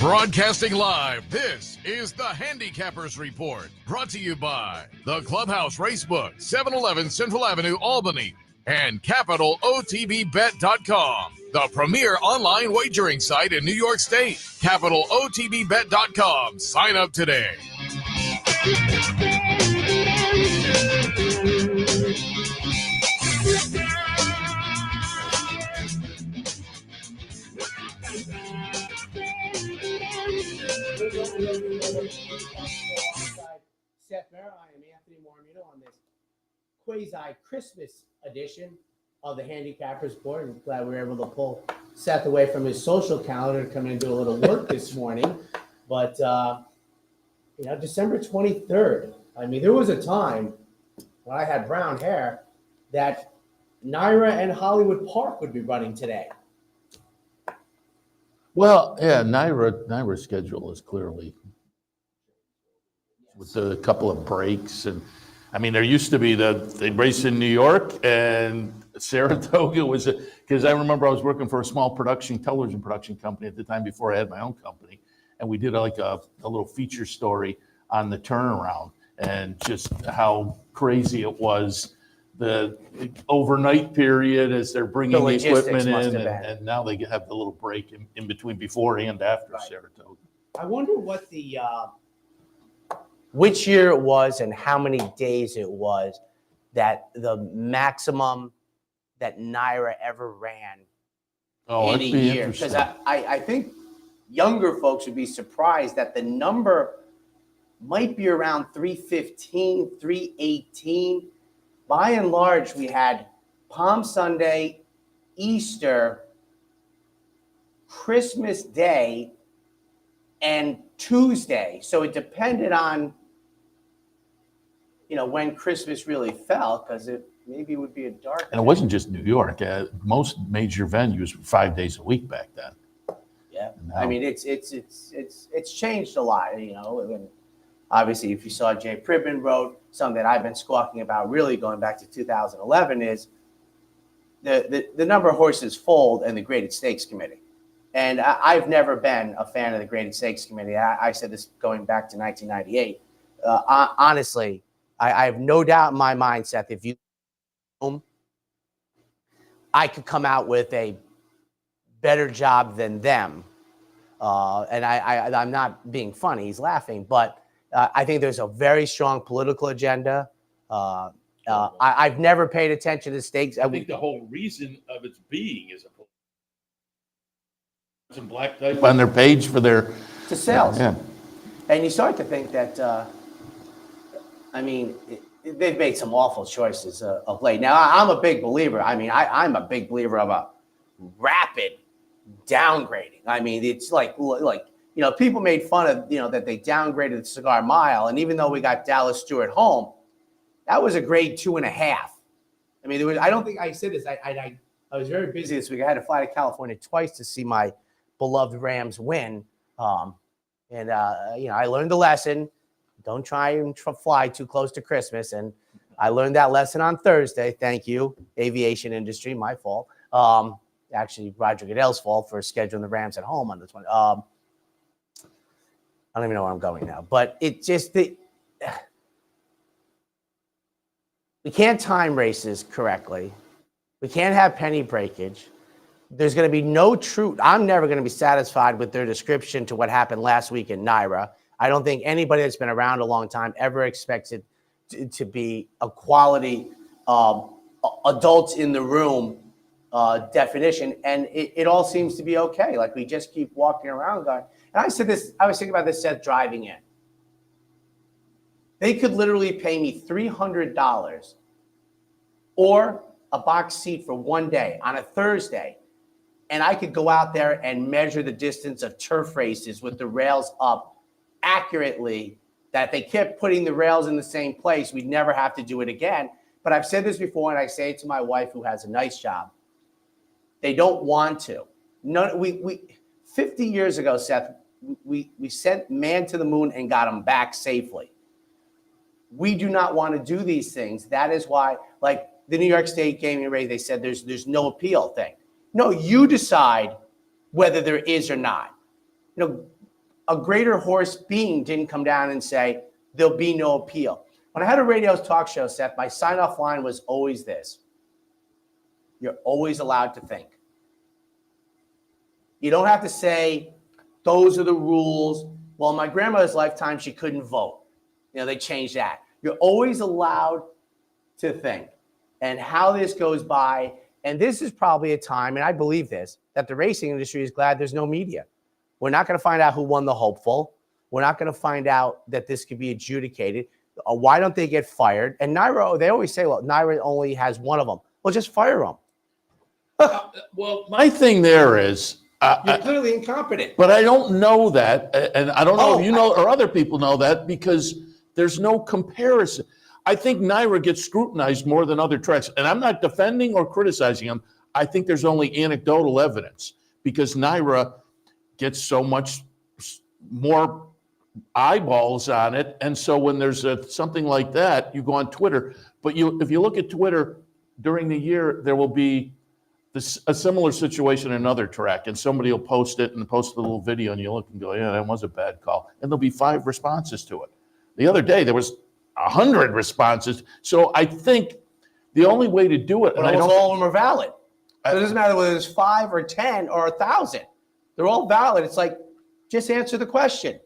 Broadcasting live, this is the Handicappers Report, brought to you by the Clubhouse Racebook, 711 Central Avenue, Albany, and CapitalOTBBet.com, the premier online wagering site in New York State. CapitalOTBBet.com. Sign up today. Seth, Merrow, I am Anthony Mormino on this quasi-Christmas edition of the Handicappers Report. I'm glad we were able to pull Seth away from his social calendar to come in and do a little work this morning. But, December 23rd, there was a time when I had brown hair that Naira and Hollywood Park would be running today. Well, yeah, Naira's schedule is clearly with a couple of breaks. And there used to be they'd race in New York, and Saratoga was because I remember I was working for a small television production company at the time before I had my own company. And we did a little feature story on the turnaround and just how crazy it was, the overnight period as they're bringing the equipment in, and now they have the little break in between before and after Saratoga. I wonder what which year it was and how many days it was that the maximum that Naira ever ran in a year. Because I think younger folks would be surprised that the number might be around 315, 318. By and large, we had Palm Sunday, Easter, Christmas Day, and Tuesday. So it depended on, when Christmas really fell, because maybe it would be a dark. And it wasn't just New York. Most major venues were 5 days a week back then. Yeah, now, it's changed a lot. And obviously, if you saw Jay Pribben wrote something that I've been squawking about, really going back to 2011, is the number of horses fold in the Graded Stakes Committee. And I've never been a fan of the Graded Stakes Committee. I said this going back to 1998. Honestly, I have no doubt in my mind, Seth, if you, I could come out with a better job than them. And I'm not being funny. He's laughing. But I think there's a very strong political agenda. I've never paid attention to stakes. I think the whole reason of its being is some black type on their page for their sales. Yeah. And you start to think that, they've made some awful choices of late. Now, I'm a big believer. I'm a big believer of a rapid downgrading. It's like people made fun of, that they downgraded the Cigar Mile. And even though we got Dallas Stewart home, that was a grade 2.5. I don't think I said this. I was very busy this week. I had to fly to California twice to see my beloved Rams win. I learned the lesson. Don't try and fly too close to Christmas. And I learned that lesson on Thursday. Thank you, aviation industry. My fault. Actually, Roger Goodell's fault for scheduling the Rams at home on the 20th. I don't even know where I'm going now. But it just we can't time races correctly. We can't have penny breakage. There's going to be no truth. I'm never going to be satisfied with their description to what happened last week in Naira. I don't think anybody that's been around a long time ever expects it to be a quality adults in the room definition. And it all seems to be okay. Like we just keep walking around going. And I was thinking about this, Seth, driving in. They could literally pay me $300 or a box seat for one day on a Thursday. And I could go out there and measure the distance of turf races with the rails up accurately, that if they kept putting the rails in the same place, we'd never have to do it again. But I've said this before, and I say it to my wife, who has a nice job. They don't want to. No, 50 years ago, Seth, we sent man to the moon and got him back safely. We do not want to do these things. That is why, like the New York State Gaming Rate, they said there's no appeal thing. No, you decide whether there is or not. a greater horse being didn't come down and say there'll be no appeal. When I had a radio talk show, Seth, my sign-off line was always this: you're always allowed to think. You don't have to say those are the rules. Well, in my grandmother's lifetime, she couldn't vote. They changed that. You're always allowed to think. And how this goes by, and this is probably a time, and I believe this, that the racing industry is glad there's no media. We're not going to find out who won the hopeful. We're not going to find out that this could be adjudicated. Why don't they get fired? And Naira, they always say, well, Naira only has one of them. Well, just fire them. Well, my thing there is, you're clearly incompetent. But I don't know that, and I don't know if you know or other people know that, because there's no comparison. I think Naira gets scrutinized more than other tracks, and I'm not defending or criticizing him. I think there's only anecdotal evidence because Naira gets so much more eyeballs on it, and so when there's something like that, you go on Twitter. But if you look at Twitter during the year, there will be a similar situation in another track, and somebody will post it and post a little video, and you look and go, yeah, that was a bad call. And there'll be 5 responses to it. The other day, there was 100 responses. So I think the only way to do it, and all of them are valid. It doesn't matter whether it's 5 or 10 or 1,000. They're all valid. It's like, just answer the question.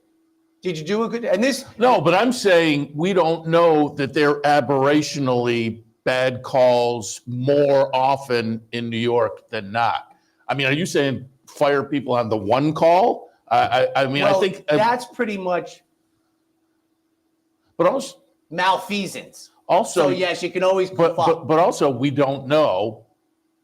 Did you do a good? And this? No, but I'm saying we don't know that they're aberrationally bad calls more often in New York than not. I mean, are you saying fire people on the one call? I mean, well, I think that's pretty much. But also malfeasance. Also, so yes, you can always. But also, we don't know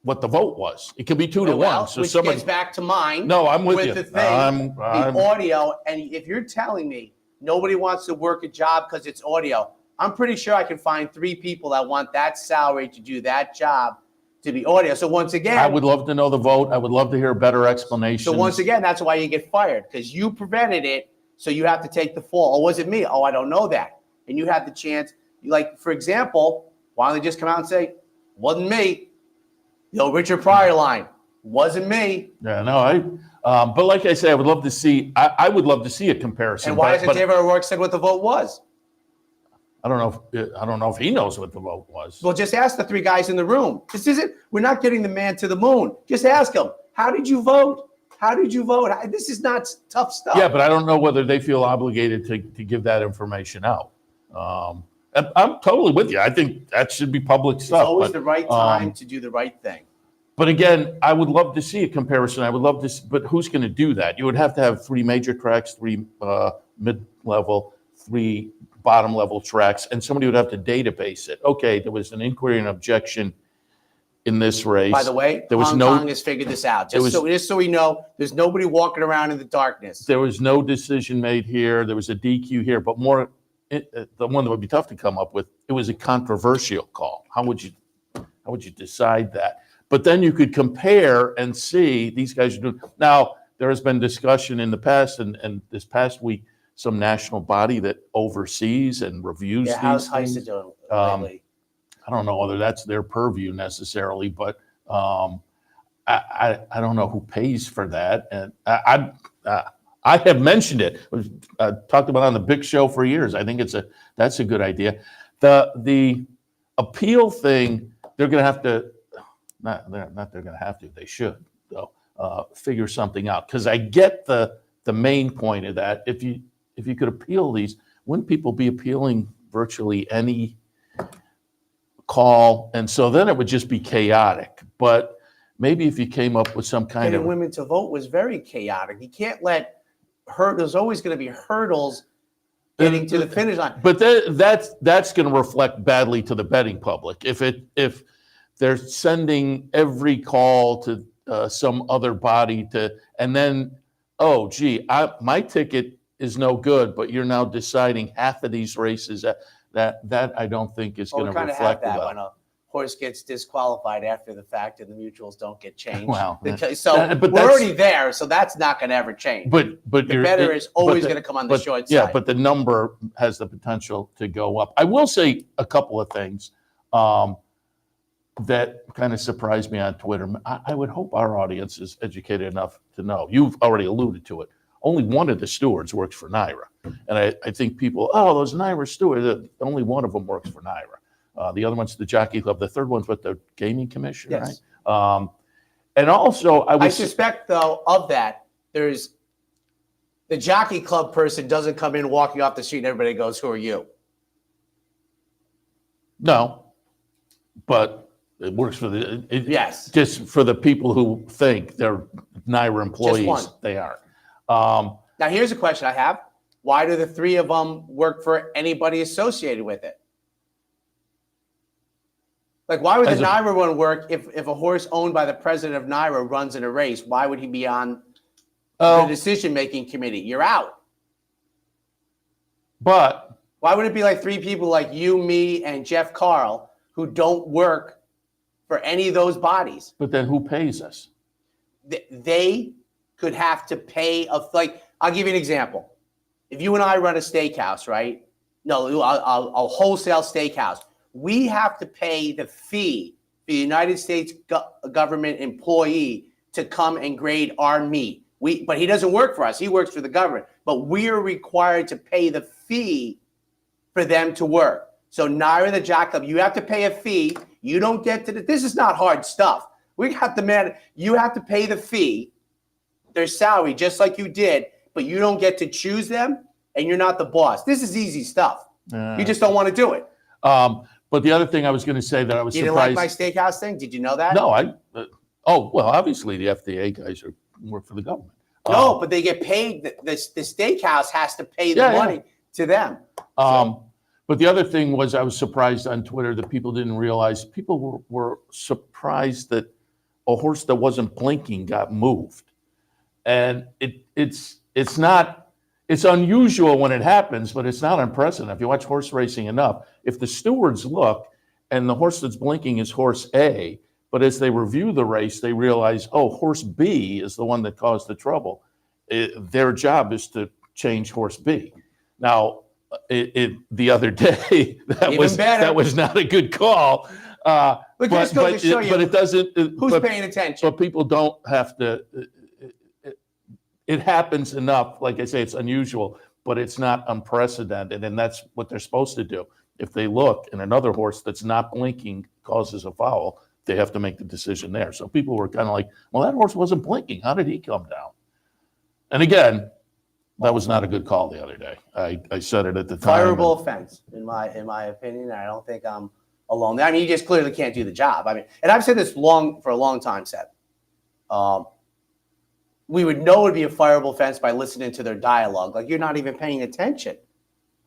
what the vote was. It could be 2 to 1. So which gets back to mine. No, I'm with you. The thing, the audio, and if you're telling me nobody wants to work a job because it's audio, I'm pretty sure I can find 3 people that want that salary to do that job to be audio. So once again, I would love to know the vote. I would love to hear a better explanation. So once again, that's why you get fired, because you prevented it. So you have to take the fall. Or was it me? Oh, I don't know that. And you have the chance. Like, for example, why don't they just come out and say, wasn't me? Richard Pryor line, wasn't me. Yeah, no, but like I say, I would love to see. I would love to see a comparison. And why hasn't David O'Rourke said what the vote was? I don't know if he knows what the vote was. Well, just ask the 3 guys in the room. This isn't. We're not getting the man to the moon. Just ask them. How did you vote? How did you vote? This is not tough stuff. Yeah, but I don't know whether they feel obligated to give that information out. I'm totally with you. I think that should be public stuff. It's always the right time to do the right thing. But again, I would love to see a comparison. I would love to, but who's going to do that? You would have to have 3 major tracks, 3 mid-level, 3 bottom-level tracks, and somebody would have to database it. Okay, there was an inquiry and objection in this race. By the way, there was Hong Kong has figured this out. Just so we know, there's nobody walking around in the darkness. There was no decision made here. There was a DQ here, but more, the one that would be tough to come up with, it was a controversial call. How would you decide that? But then you could compare and see these guys are doing. Now, there has been discussion in the past, and this past week, some national body that oversees and reviews these how's things. HISA doing lately? I don't know whether that's their purview necessarily, but I don't know who pays for that. And I have mentioned it. Talked about it on the Big Show for years. I think that's a good idea. The appeal thing, they're going to have to. They're going to have to. They should though figure something out, because I get the main point of that. If you could appeal these, wouldn't people be appealing virtually any call? And so then it would just be chaotic. But maybe if you came up with some kind Getting of women to vote was very chaotic. You can't let there's always going to be hurdles getting to the finish line. But that's going to reflect badly to the betting public if they're sending every call to some other body and then, oh, gee, my ticket is no good, but you're now deciding half of these races. That I don't think is going to reflect that well. When a horse gets disqualified after the fact and the mutuals don't get changed. Wow. But we're already there, so that's not going to ever change. But the better is always going to come on the short side. Yeah, but the number has the potential to go up. I will say a couple of things that kind of surprised me on Twitter. I would hope our audience is educated enough to know. You've already alluded to it. only one of the stewards works for NYRA. And I think people, oh, those NYRA stewards, only one of them works for NYRA. The other one's the Jockey Club. The third one's with the Gaming Commission, Yes. right? And also, I suspect, though, of that, there's the Jockey Club person doesn't come in walking off the street and everybody goes, who are you? No, but it works for the, Yes. just for the people who think they're NYRA employees, one. they are. Now, here's a question I have. Why do the three of them work for anybody associated with it? Like, why would the NYRA one work if a horse owned by the president of NYRA runs in a race? Why would he be on the decision-making committee? You're out. But why would it be like three people like you, me, and Jeff Carl who don't work for any of those bodies? But then who pays us? They could have to pay like, I'll give you an example. If you and I run a steakhouse, right? No, a wholesale steakhouse. We have to pay the fee for the United States government employee to come and grade our meat. But he doesn't work for us. He works for the government. But we're required to pay the fee for them to work. So NYRA, the Jockey Club, you have to pay a fee. You don't get to this is not hard stuff. We got the man. You have to pay the fee, their salary, just like you did, but you don't get to choose them, and you're not the boss. This is easy stuff. You just don't want to do it. But the other thing I was going to say that I was surprised. You didn't like my steakhouse thing? Did you know that? No, well, obviously the FDA guys work for the government. No, but they get paid. The steakhouse has to pay the money to them. But the other thing was I was surprised on Twitter that people didn't realize. People were surprised that a horse that wasn't blinking got moved. And it's unusual when it happens, but it's not unprecedented. If you watch horse racing enough, if the stewards look and the horse that's blinking is horse A, but as they review the race, they realize, oh, horse B is the one that caused the trouble. Their job is to change horse B. Now, the other day, that was not a good call. But it doesn't. Who's paying attention? But people don't have to. It happens enough. Like I say, it's unusual, but it's not unprecedented, and that's what they're supposed to do. If they look and another horse that's not blinking causes a foul, they have to make the decision there. So people were kind of like, well, that horse wasn't blinking. How did he come down? And again, that was not a good call the other day. I said it at the time. Fireable offense, in my opinion. I don't think I'm alone. I mean, you just clearly can't do the job. I mean, and I've said this for a long time, Seth. We would know it would be a fireable offense by listening to their dialogue. Like, you're not even paying attention.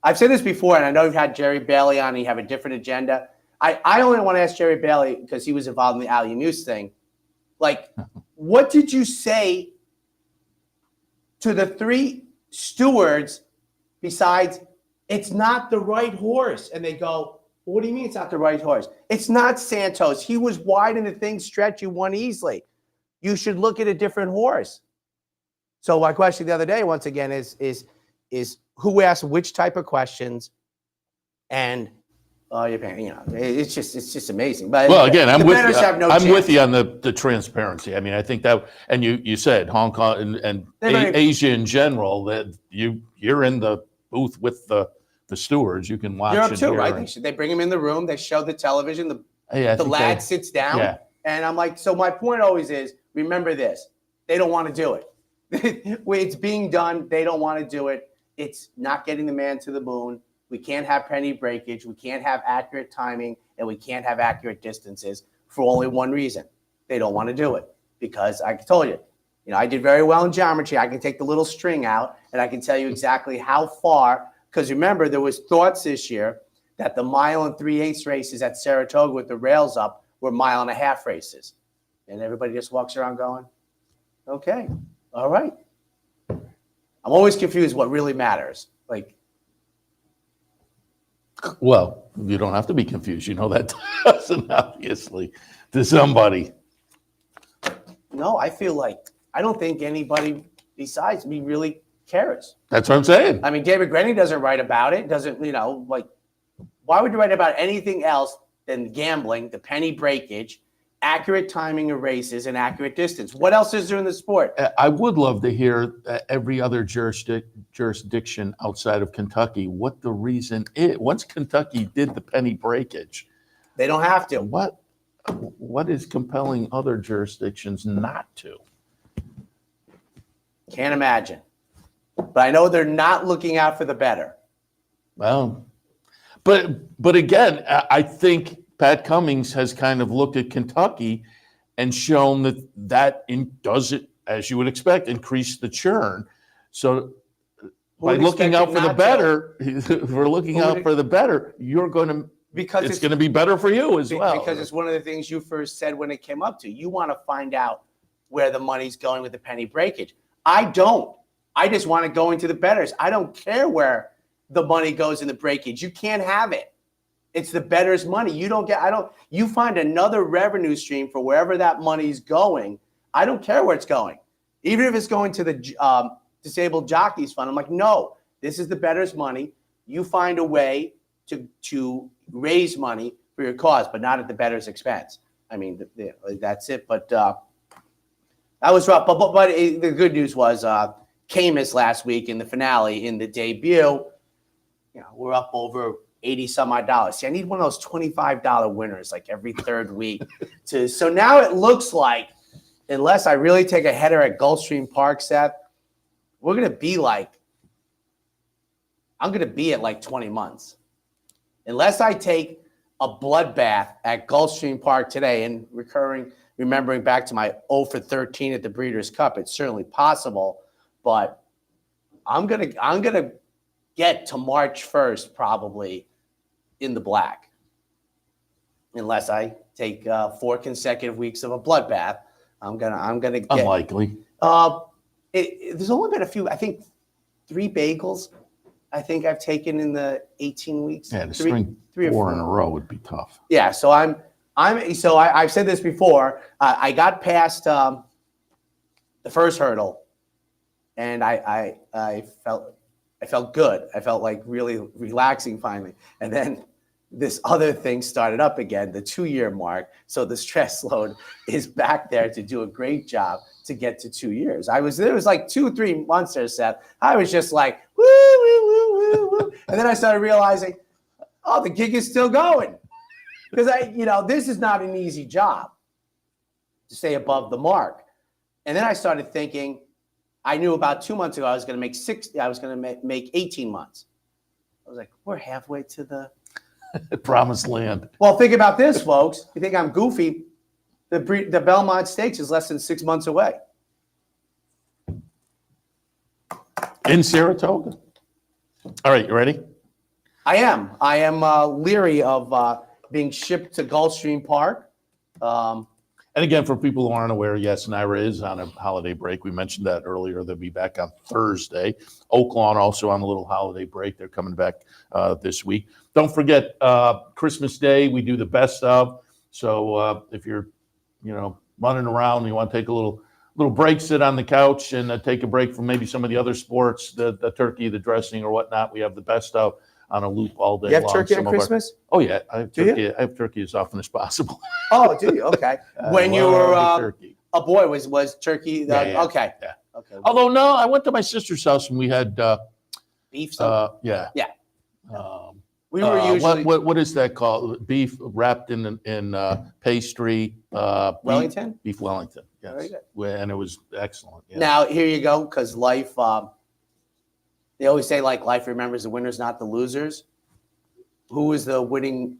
I've said this before, and I know you've had Jerry Bailey on, and you have a different agenda. I only want to ask Jerry Bailey because he was involved in the Ali Muse thing. Like, what did you say to the three stewards besides, it's not the right horse? And they go, well, what do you mean it's not the right horse? It's not Santos. He was wide and the thing stretched. You won easily. You should look at a different horse. So my question the other day, once again, is who asked which type of questions, and you're paying. You know, it's just amazing. But well, again, I'm with you on the transparency. I mean, I think that, and you said Hong Kong and Asia in general, that you're in the booth with the stewards. You can watch. You're up too, right? They bring him in the room. They show the television. The lad sits down, and I'm like, so my point always is, remember this: they don't want to do it. It's being done. They don't want to do it. It's not getting the man to the moon. We can't have penny breakage. We can't have accurate timing, and we can't have accurate distances for only one reason. They don't want to do it because I told you, I did very well in geometry. I can take the little string out, and I can tell you exactly how far. Because remember, there was thoughts this year that the 1 3/8 races at Saratoga with the rails up were 1.5 mile races, and everybody just walks around going, "Okay, all right." I'm always confused what really matters. Like, well, you don't have to be confused. You know that doesn't, obviously, to somebody. No, I feel like I don't think anybody besides me really cares. That's what I'm saying. I mean, David Grenny doesn't write about it. Doesn't, like, why would you write about anything else than gambling, the penny breakage, accurate timing of races and accurate distance. What else is there in the sport? I would love to hear every other jurisdiction outside of Kentucky what the reason is. Once Kentucky did the penny breakage, They don't have to. what is compelling other jurisdictions not to? Can't imagine. But I know they're not looking out for the better. Well, but again, I think Pat Cummings has kind of looked at Kentucky and shown that does it, as you would expect, increase the churn. So by looking out for the better, if we're looking out for the better, you're going to, because it's going to be better for you as well. Because it's one of the things you first said when it came up to. You want to find out where the money's going with the penny breakage. I don't. I just want to go into the bettors. I don't care where the money goes in the breakage. You can't have it. It's the bettors' money. You find another revenue stream for wherever that money's going. I don't care where it's going. Even if it's going to the Disabled Jockeys Fund, I'm like, no, this is the bettors' money. You find a way to raise money for your cause, but not at the bettors' expense. I mean, that's it. But that was rough. But the good news was Camus last week in the finale, in the debut, we're up over 80 some odd dollars. See, I need one of those $25 winners like every third week. So now it looks like, unless I really take a header at Gulfstream Park, Seth, I'm going to be at like 20 months. Unless I take a bloodbath at Gulfstream Park today, and remembering back to my 0 for 13 at the Breeders' Cup, it's certainly possible, but I'm gonna get to March 1st probably in the black, unless I take 4 consecutive weeks of a bloodbath. I'm gonna get unlikely. There's only been a few. I think 3 bagels. I think I've taken in the 18 weeks. Yeah, to string 3 or 4 in a row would be tough. Yeah, so I've said this before. I got past the first hurdle, and I felt good. I felt like really relaxing finally, and then this other thing started up again, the 2-year mark. So the stress load is back there to do a great job to get to 2 years. There was like 2-3 months there, Seth. I was just like, woo, woo, woo, woo, woo. And then I started realizing, oh, the gig is still going. Because this is not an easy job to stay above the mark. And then I started thinking, I knew about 2 months ago I was going to make 18 months. I was like, we're halfway to the promised land. Well, think about this, folks. You think I'm goofy? The Belmont Stakes is less than 6 months away. In Saratoga. All right, you ready? I am leery of being shipped to Gulfstream Park. And again, for people who aren't aware, yes, Naira is on a holiday break. We mentioned that earlier. They'll be back on Thursday. Oaklawn also on a little holiday break. They're coming back this week. Don't forget, Christmas Day, we do the best of. So if you're, running around, you want to take a little break, sit on the couch and take a break from maybe some of the other sports, the turkey, the dressing or whatnot. We have the best of on a loop all day long. You have turkey on Christmas? Oh, yeah. I have turkey as often as possible. Oh, do you? Okay. When you were a boy, was turkey? Yeah. Okay. Yeah. Okay. Although, no, I went to my sister's house and we had beef. Yeah. We were usually what is that called? Beef wrapped in pastry. Wellington. Beef Wellington. Yes. Very good. And it was excellent. Yeah. Now here you go, because life. They always say life remembers the winners, not the losers. Who was the winning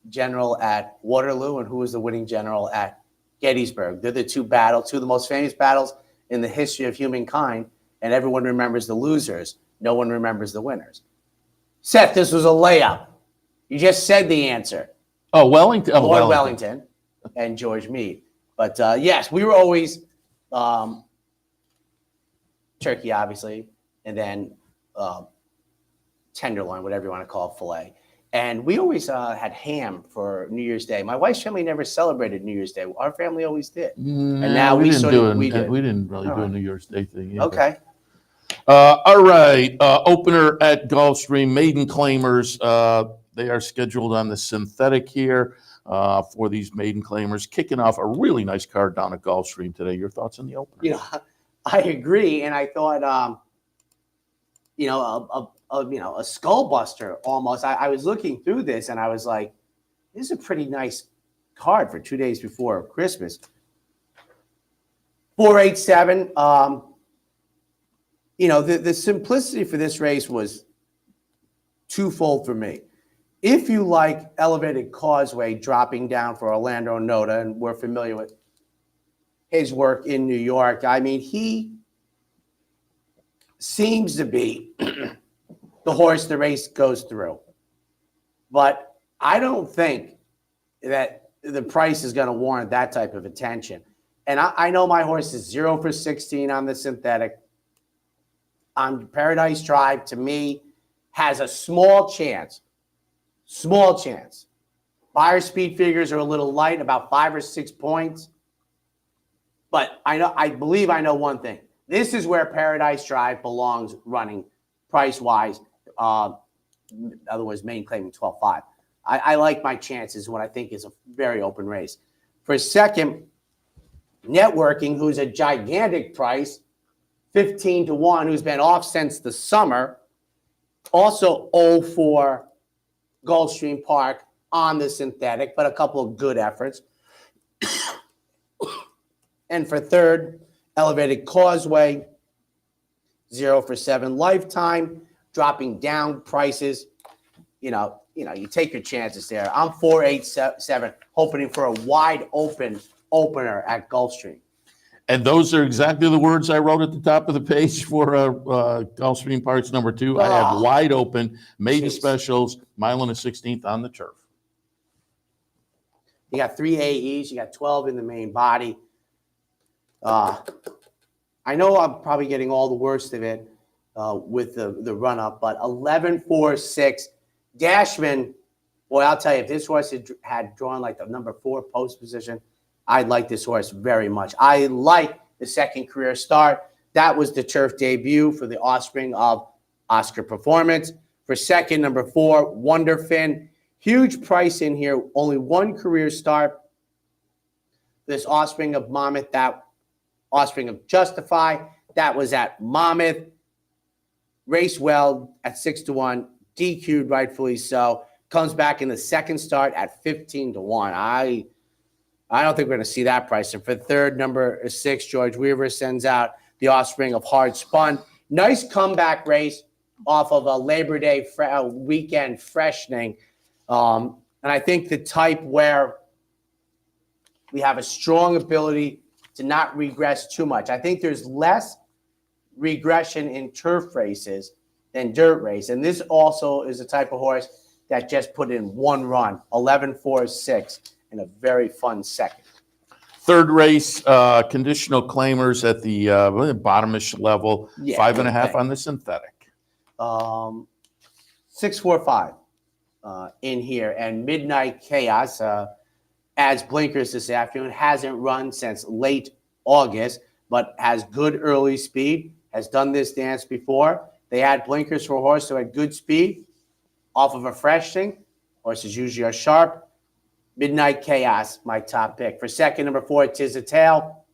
general at Waterloo, and who was the winning general at Gettysburg? They're the two of the most famous battles in the history of humankind, and everyone remembers the losers. No one remembers the winners. Seth, this was a layup. You just said the answer. Oh, Wellington. Lord Wellington and George Meade. But yes, we were always turkey, obviously, and then tenderloin, whatever you want to call it, filet. And we always had ham for New Year's Day. My wife's family never celebrated New Year's Day. Our family always did. And now we didn't really do a New Year's Day thing either. Okay. All right. Opener at Gulfstream, maiden claimers. They are scheduled on the synthetic here. for these maiden claimers, kicking off a really nice card down at Gulfstream today. Your thoughts on the opener? You know, I agree, and I thought, you know, a skull buster almost. I was looking through this, and I was like, this is a pretty nice card for 2 days before Christmas. 487. You know, the simplicity for this race was twofold for me. If you like Elevated Causeway dropping down for Orlando Noda, and we're familiar with his work in New York, I mean, he seems to be the horse the race goes through. But I don't think that the price is going to warrant that type of attention. And I know my horse is 0 for 16 on the synthetic. On Paradise Drive, to me, has a small chance. Small chance. Buyer speed figures are a little light, about 5 or 6 points. But I believe I know one thing. This is where Paradise Drive belongs running price-wise. In other words, main claiming 12.5. I like my chances, what I think is a very open race. For second, Networking, who's a gigantic price, 15-1, who's been off since the summer, also 0 for Gulfstream Park on the synthetic, but a couple of good efforts. And for third, Elevated Causeway, 0 for 7 lifetime, dropping down prices. You take your chances there. I'm 4-8-7, hoping for a wide open opener at Gulfstream. And those are exactly the words I wrote at the top of the page for Gulfstream Park's number 2. I have wide open, made to specials, mile and a 16th on the turf. You got 3 AEs. You got 12 in the main body. I know I'm probably getting all the worst of it with the run-up, but 11-4-6. Dashman, boy, I'll tell you, if this horse had drawn like the number 4 post position, I'd like this horse very much. I like the second career start. That was the turf debut for the offspring of Oscar Performance. For second, number 4, Wonderfin. Huge price in here. Only 1 career start. This offspring of Monmouth, that offspring of Justify, that was at Monmouth. Raced well at 6-1. DQ'd rightfully so. Comes back in the second start at 15-1. I don't think we're going to see that price. And for third, number 6, George Weaver sends out the offspring of Hard Spun. Nice comeback race off of a Labor Day weekend freshening. And I think the type where we have a strong ability to not regress too much. I think there's less regression in turf races than dirt race. And this also is a type of horse that just put in 1 run, 11-4-6, in a very fun second. Third race, conditional claimers at the bottomish level, 5.5 on the synthetic. 6-4-5 in here. And Midnight Chaos adds blinkers this afternoon. Hasn't run since late August, but has good early speed. Has done this dance before. They add blinkers for a horse who had good speed off of a fresh thing. Horses usually are sharp. Midnight Chaos, my top pick. For second, number 4, Tis a Tale.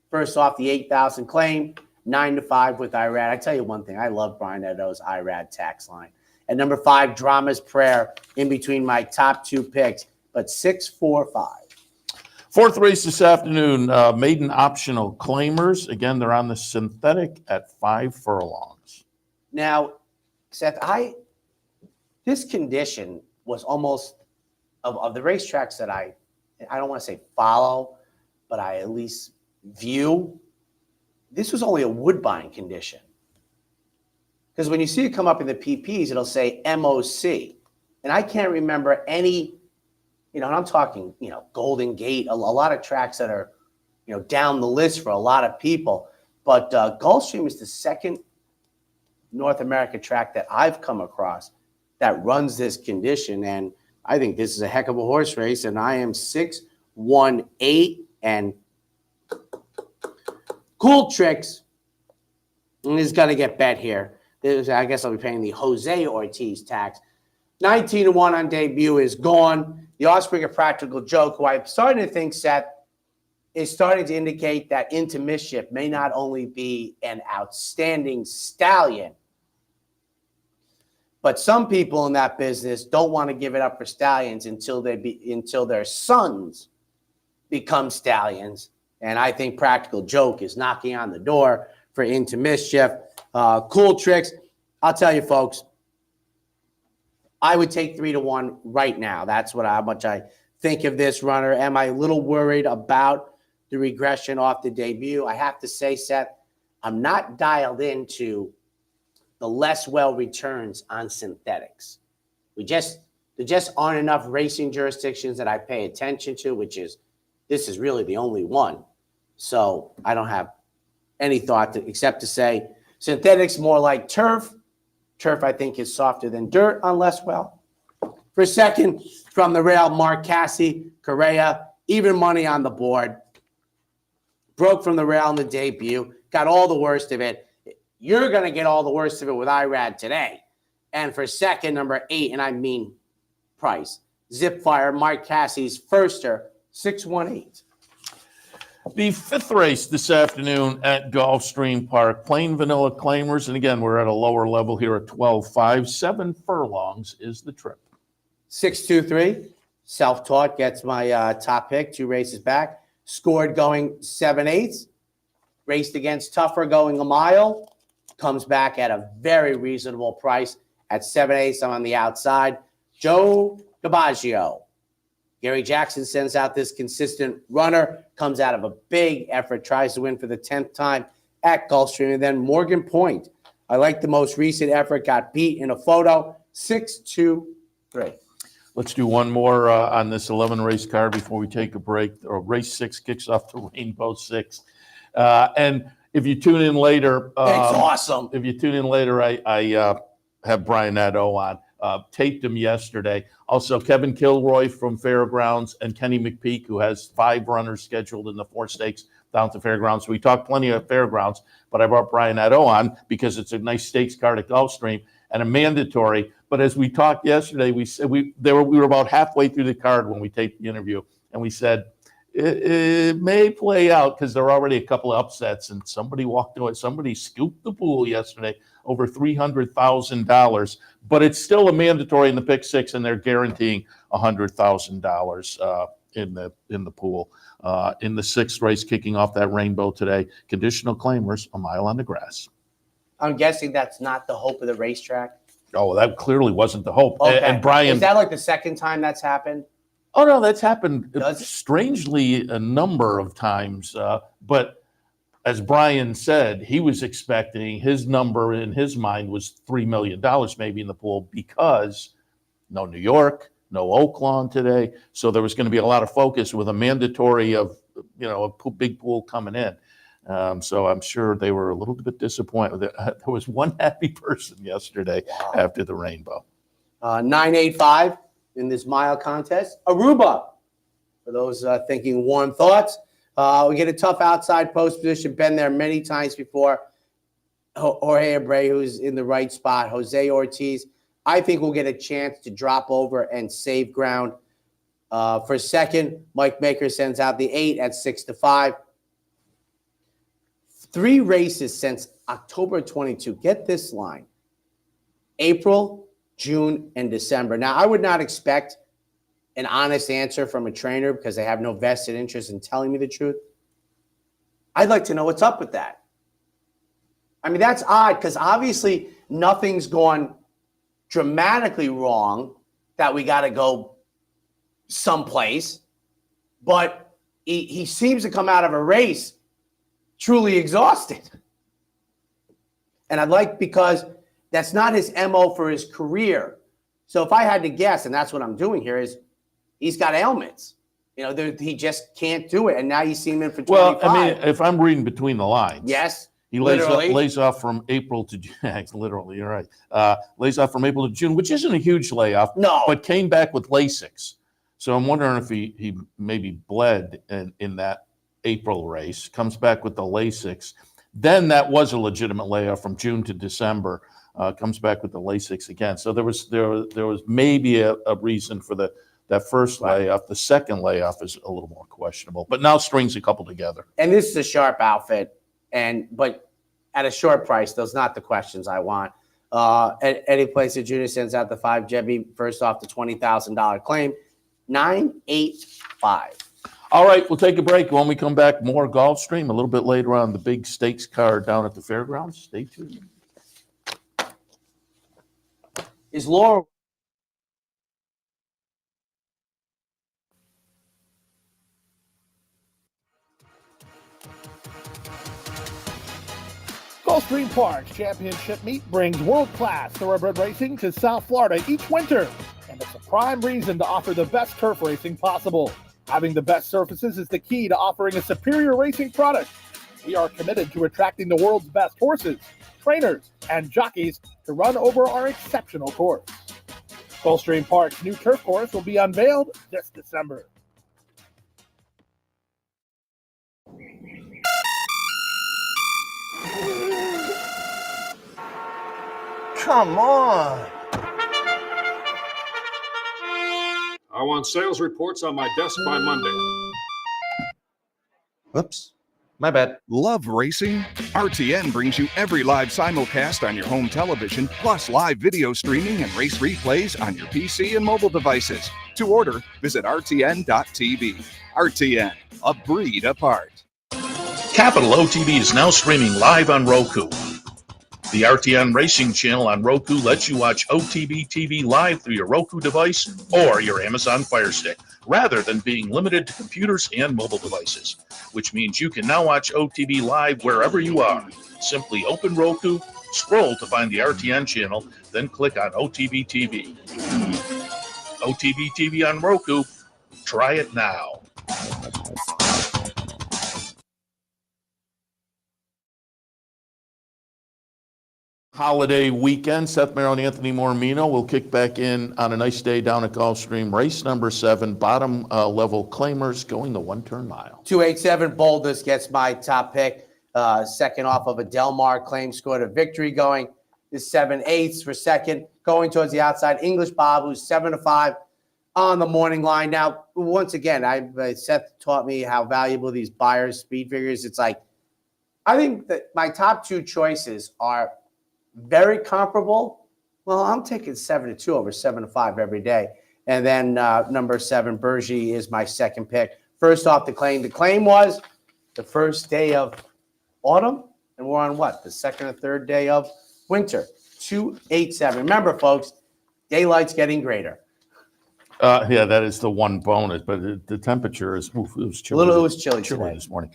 First off, the 8,000 claim, 9-5 with Irad. I tell you one thing, I love Brian Edo's Irad tax line. At number 5, Drama's Prayer, in between my top 2 picks, but 6-4-5. Fourth race this afternoon, maiden optional claimers. Again, they're on the synthetic at 5 furlongs. Now, Seth, this condition was almost of the racetracks that I don't want to say follow, but I at least view. This was only a Woodbine condition. Because when you see it come up in the PPs, it'll say MOC. And I can't remember any, and I'm talking, Golden Gate, a lot of tracks that are, down the list for a lot of people. But Gulfstream is the second North America track that I've come across that runs this condition. And I think this is a heck of a horse race. And I am 6-1-8 and Cool Tricks is going to get bet here. I guess I'll be paying the Jose Ortiz tax. 19-1 on debut is gone. the offspring of Practical Joke, who I'm starting to think, Seth, is starting to indicate that Into Mischief may not only be an outstanding stallion, but some people in that business don't want to give it up for stallions until their sons become stallions. And I think Practical Joke is knocking on the door for Into Mischief. Cool Tricks. I'll tell you, folks, I would take 3-1 right now. That's how much I think of this runner. Am I a little worried about the regression off the debut? I have to say, Seth, I'm not dialed into the less well returns on synthetics. There just aren't enough racing jurisdictions that I pay attention to, this is really the only one. So I don't have any thought except to say synthetics more like turf. Turf, I think, is softer than dirt on less well. For second, from the rail, Mark Cassie, Correa, even money on the board. Broke from the rail in the debut, got all the worst of it. You're going to get all the worst of it with IRAD today. And for second, number 8, and I mean price, Zipfire, Mark Cassie's firster, 618. The 5th race this afternoon at Gulfstream Park, plain vanilla claimers. And again, we're at a lower level here at 12.5. 7 furlongs is the trip. 623. Self-taught gets my top pick, 2 races back. Scored going 7/8. Raced against Tougher going a mile. Comes back at a very reasonable price at 7/8. I'm on the outside. Joe Gabaggio. Gary Jackson sends out this consistent runner, comes out of a big effort, tries to win for the 10th time at Gulfstream. And then Morgan Point. I like the most recent effort, got beat in a photo, 6-2-3. Let's do one more on this 11 race card before we take a break. Or race 6 kicks off the Rainbow 6. And if you tune in later, It's awesome. If you tune in later, I have Brian Nadeau on. Taped him yesterday. Also, Kevin Kilroy from Fairgrounds and Kenny McPeak, who has 5 runners scheduled in the 4 stakes down to Fairgrounds. So we talked plenty of Fairgrounds, but I brought Brian Nadeau on because it's a nice stakes card at Gulfstream and a mandatory. But as we talked yesterday, we said we were about halfway through the card when we taped the interview, and we said it may play out because there are already a couple of upsets, and somebody walked away. Somebody scooped the pool yesterday over $300,000, but it's still a mandatory in the pick 6, and they're guaranteeing $100,000 in the pool. In the 6th race, kicking off that Rainbow today, conditional claimers, a mile on the grass. I'm guessing that's not the hope of the racetrack. Oh, that clearly wasn't the hope. Okay. And Brian, is that like the second time that's happened? Oh no, that's happened Does it? Strangely a number of times. But as Brian said, he was expecting his number in his mind was $3 million maybe in the pool because no New York, no Oaklawn today. So there was going to be a lot of focus with a mandatory of, a big pool coming in. So I'm sure they were a little bit disappointed. There was one happy person yesterday after the Rainbow. 985 in this mile contest. Aruba, for those thinking warm thoughts. We get a tough outside post position. Been there many times before. Jorge Abreu's in the right spot. Jose Ortiz, I think we'll get a chance to drop over and save ground. For second, Mike Maker sends out the 8 at 6-5. 3 races since October 22. Get this line. April, June, and December. Now, I would not expect an honest answer from a trainer because they have no vested interest in telling me the truth. I'd like to know what's up with that. I mean, that's odd because obviously nothing's gone dramatically wrong that we got to go someplace, but he seems to come out of a race truly exhausted. And I'd like, because that's not his MO for his career. So if I had to guess, and that's what I'm doing here, is he's got ailments. He just can't do it. And now you see him in for 25. Well, I mean, if I'm reading between the lines. Yes. He lays off from April to June. Literally, you're right. Lays off from April to June, which isn't a huge layoff. No. But came back with Lasix. So I'm wondering if he maybe bled in that April race, comes back with the Lasix. Then that was a legitimate layoff from June to December. Comes back with the Lasix again. So there was maybe a reason for the that first layoff. The second layoff is a little more questionable, but now strings a couple together. And this is a sharp outfit, but at a short price, those not the questions I want. At any place that Junior sends out the 5 Jebby, first off the $20,000 claim, 985. All right, we'll take a break. When we come back, more Gulfstream a little bit later on, the big stakes card down at the fairgrounds. Stay tuned. Is Laura Gulfstream Park's championship meet brings world-class thoroughbred racing to South Florida each winter, and it's a prime reason to offer the best turf racing possible. Having the best surfaces is the key to offering a superior racing product. We are committed to attracting the world's best horses, trainers, and jockeys to run over our exceptional course. Gulfstream Park's new turf course will be unveiled this December. Come on. I want sales reports on my desk by Monday. Whoops. My bad. Love racing? RTN brings you every live simulcast on your home television, plus live video streaming and race replays on your PC and mobile devices. To order, visit rtn.tv. RTN, a breed apart. Capital OTB is now streaming live on Roku. The RTN Racing channel on Roku lets you watch OTB TV live through your Roku device or your Amazon Fire Stick, rather than being limited to computers and mobile devices, which means you can now watch OTB live wherever you are. Simply open Roku, scroll to find the RTN channel, then click on OTB TV. OTB TV on Roku. Try it now. Holiday weekend. Seth, Merrow, and Anthony Mormino will kick back in on a nice day down at Gulfstream. Race number 7, bottom level claimers going the 1-turn mile. 287 Boldest gets my top pick. Second off of a Del Mar claim, scored a victory going. Is 7/8 for second. Going towards the outside, English Bob, who's 7-5 on the morning line. Now, once again, Seth taught me how valuable these buyers' speed figures. It's like, I think that my top 2 choices are very comparable. Well, I'm taking 7-2 over 7-5 every day. And then number 7, Bergie, is my second pick. First off the claim. The claim was the first day of autumn, and we're on what? The second or third day of winter. 287. Remember, folks, daylight's getting greater. Yeah, that is the one bonus, but the temperature is, it was chilly. It was chilly today. This morning.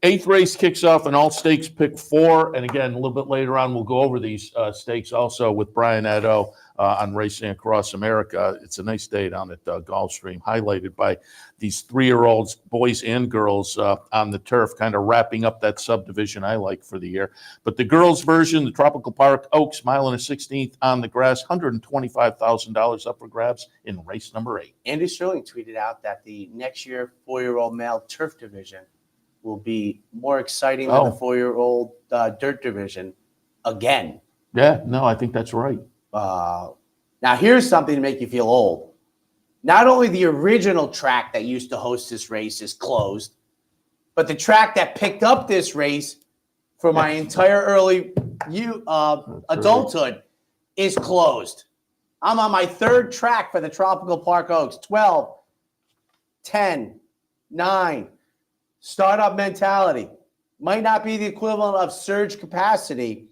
8th race kicks off an all-stakes pick 4. And again, a little bit later on, we'll go over these stakes also with Brian Addo on Racing Across America. It's a nice day down at Gulfstream, highlighted by these 3-year-olds, boys and girls, on the turf, kind of wrapping up that subdivision I like for the year. But the girls' version, the Tropical Park Oaks, mile and a 16th on the grass, $125,000 up for grabs in race number 8. Andy Sterling tweeted out that the next year 4-year-old male turf division will be more exciting than the 4-year-old dirt division again. Yeah, no, I think that's right. Now, here's something to make you feel old. Not only the original track that used to host this race is closed, but the track that picked up this race for my entire early adulthood is closed. I'm on my 3rd track for the Tropical Park Oaks. 12, 10, 9. Startup mentality. Might not be the equivalent of surge capacity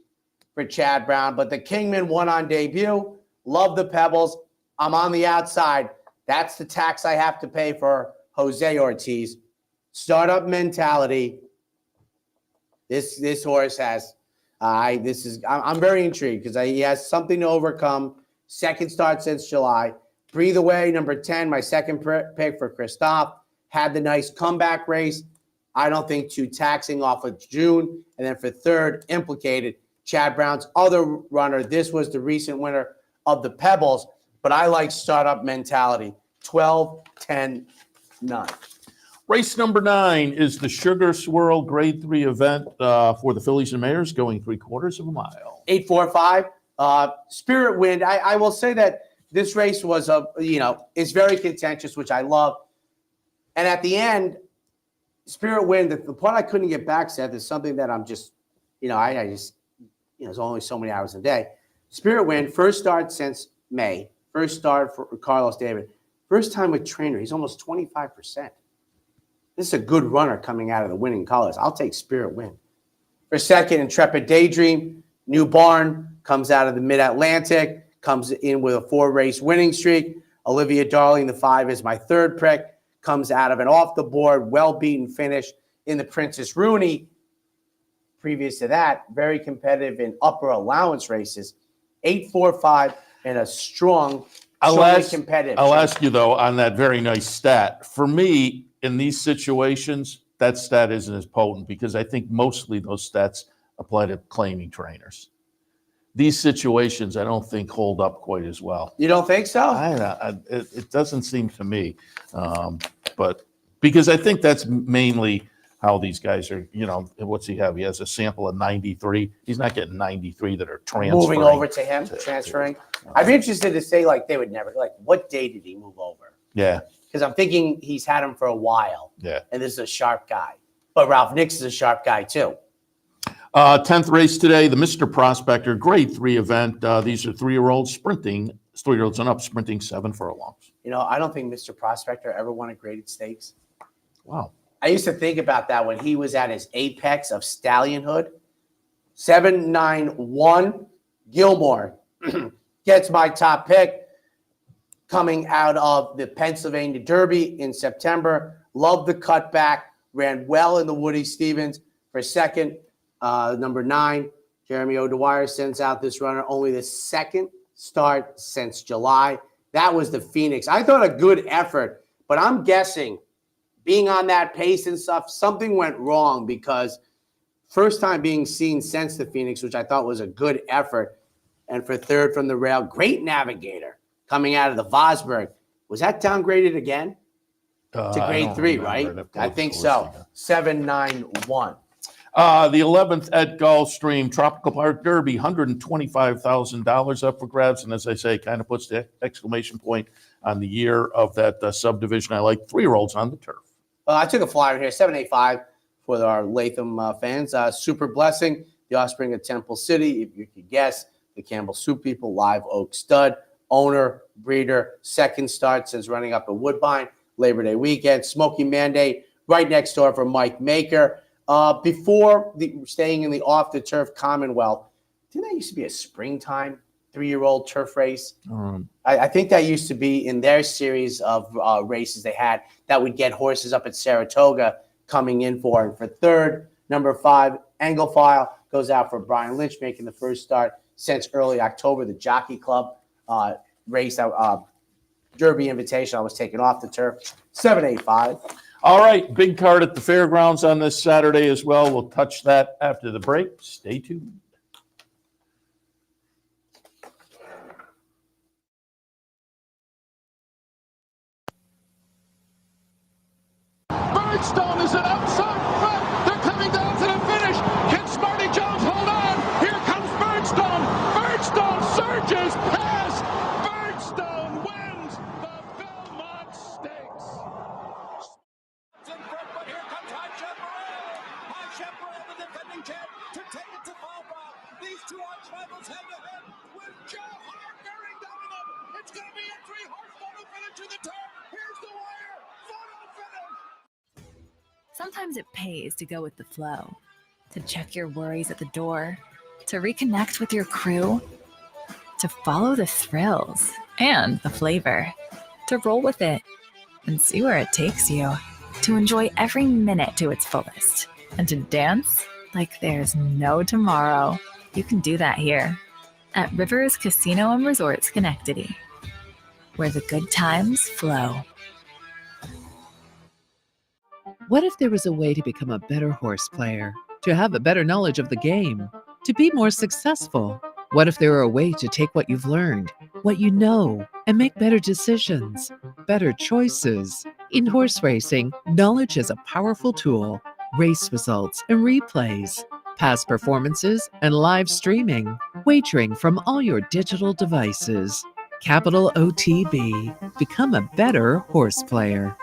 for Chad Brown, but the Kingman won on debut. Love the pebbles. I'm on the outside. That's the tax I have to pay for Jose Ortiz. Startup mentality. This horse has. I'm very intrigued because he has something to overcome. Second start since July. Breathe Away, number 10, my second pick for Christophe. Had the nice comeback race. I don't think too taxing off of June. And then for third, Implicated, Chad Brown's other runner. This was the recent winner of the Pebbles, but I like startup mentality. 12, 10, 9. Race number 9 is the Sugar Swirl Grade 3 event for the Fillies and Mares, going 3/4 of a mile. 845. Spirit Wind. I will say that this race was is very contentious, which I love. And at the end, Spirit Wind, the part I couldn't get back, Seth, is something that I'm just, there's only so many hours a day. Spirit Wind, first start since May, first start for Carlos David, first time with trainer. He's almost 25%. This is a good runner coming out of the winning colors. I'll take Spirit Wind. For second, Intrepid Daydream, new barn, comes out of the Mid-Atlantic, comes in with a 4-race winning streak. Olivia Darling, the 5, is my third pick, comes out of an off-the-board, well-beaten finish in the Princess Rooney. Previous to that, very competitive in upper allowance races, 8-4-5, and a strong, competitive. I'll ask you, though, on that very nice stat. For me, in these situations, that stat isn't as potent because I think mostly those stats apply to claiming trainers. These situations, I don't think hold up quite as well. You don't think so? It doesn't seem to me, but because I think that's mainly how these guys are. What's he have? He has a sample of 93. He's not getting 93 that are transferring. Moving over to him, transferring. I'd be interested to say, they would never, what day did he move over? Yeah. Because I'm thinking he's had him for a while. Yeah. And this is a sharp guy. But Ralph Nix is a sharp guy, too. 10th race today, the Mr. Prospector Grade 3 event. These are 3-year-olds sprinting, 3-year-olds and up, sprinting 7 furlongs. I don't think Mr. Prospector ever won a graded stakes. Wow. I used to think about that when he was at his apex of stallionhood. 7-9-1, Gilmore gets my top pick coming out of the Pennsylvania Derby in September. Loved the cutback, ran well in the Woody Stevens. For second, number 9, Jeremy O'Dwyer sends out this runner. Only the second start since July. That was the Phoenix. I thought a good effort, but I'm guessing being on that pace and stuff, something went wrong because first time being seen since the Phoenix, which I thought was a good effort. And for third from the rail, great navigator coming out of the Vosburg. Was that downgraded again? To grade 3, right? I think so. 7-9-1. The 11th at Gulfstream Tropical Park Derby, $125,000 up for grabs. And as I say, kind of puts the exclamation point on the year of that subdivision. I like 3-year-olds on the turf. I took a flyer here, 7-8-5 for our Latham fans. Super Blessing, the offspring of Temple City. If you could guess, the Campbell Soup people, Live Oak Stud, owner, breeder, second start since running up at Woodbine, Labor Day weekend. Smoky Mandate right next door for Mike Maker. Before staying in the off-the-turf Commonwealth, didn't that used to be a springtime 3-year-old turf race? I think that used to be in their series of races they had that would get horses up at Saratoga coming in for. And for third, number 5, Anglefile, goes out for Brian Lynch, making the first start since early October. The Jockey Club race, Derby Invitational was taken off the turf, 7-8-5. All right, big card at the fairgrounds on this Saturday as well. We'll touch that after the break. Stay tuned. Birdstone is an outside front. They're coming down to the finish. Can Smarty Jones hold on? Here comes Birdstone. Birdstone surges past. Birdstone wins the Belmont Stakes. In front, but here comes High Chaparral. High Chaparral, the defending champ, to take it to Falpa. These two arch rivals head to head with Joe Hart bearing down on them. It's going to be a 3-horse photo finish to the turn. Here's the wire. Photo finish. Sometimes it pays to go with the flow, to check your worries at the door, to reconnect with your crew, to follow the thrills and the flavor, to roll with it and see where it takes you, to enjoy every minute to its fullest, and to dance like there's no tomorrow. You can do that here at Rivers Casino and Resort Schenectady, where the good times flow. What if there was a way to become a better horse player, to have a better knowledge of the game, to be more successful? What if there were a way to take what you've learned, what you know, and make better decisions, better choices? In horse racing, knowledge is a powerful tool. Race results and replays, past performances and live streaming, wagering from all your digital devices. Capital OTB. Become a better horse player.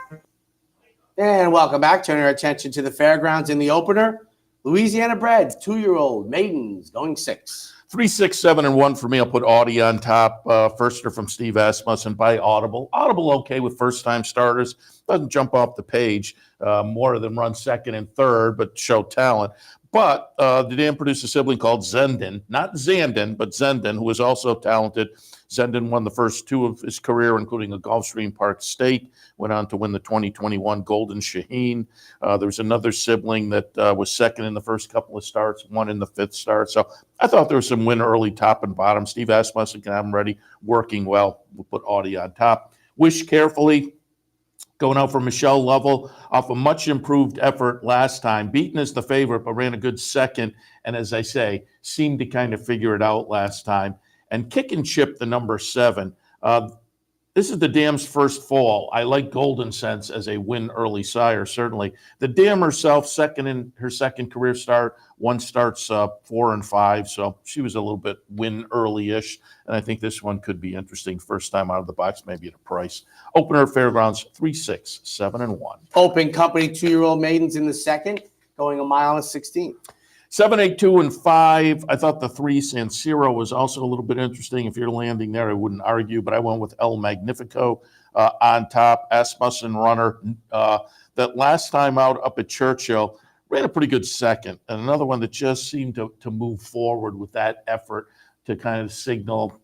And welcome back. Turning our attention to the fairgrounds in the opener. Louisiana bred, 2-year-old maidens going 6. 3, 6, 7, and 1 for me. I'll put Audie on top. Firster from Steve Asmussen by Audible. Audible okay with first-time starters. Doesn't jump off the page. More of them run second and third, but show talent. But the dam produced a sibling called Zenden. Not Zandon, but Zenden, who was also talented. Zenden won the first 2 of his career, including a Gulfstream Park State. Went on to win the 2021 Golden Shaheen. There was another sibling that was second in the first couple of starts, one in the 5th start. So I thought there was some win early, top and bottom. Steve Asmussen can have them ready, working well. We'll put Audie on top. Wish Carefully, going out for Michelle Lovell off a much improved effort last time. Beaten as the favorite, but ran a good second. And as I say, seemed to kind of figure it out last time. And Kick and Chip, the number 7. This is the dam's first fall. I like Golden Sense as a win early sire, certainly. The dam herself, second in her second career start. One starts 4 and 5, so she was a little bit win early-ish. And I think this one could be interesting. First time out of the box, maybe at a price. Opener Fairgrounds, 3, 6, 7, and 1. Open Company 2-year-old maidens in the second, going 1 mile and 16. 7, 8, 2, and 5. I thought the 3 San Siro was also a little bit interesting. If you're landing there, I wouldn't argue, but I went with El Magnifico on top. Asmussen runner that last time out up at Churchill ran a pretty good second. And another one that just seemed to move forward with that effort to kind of signal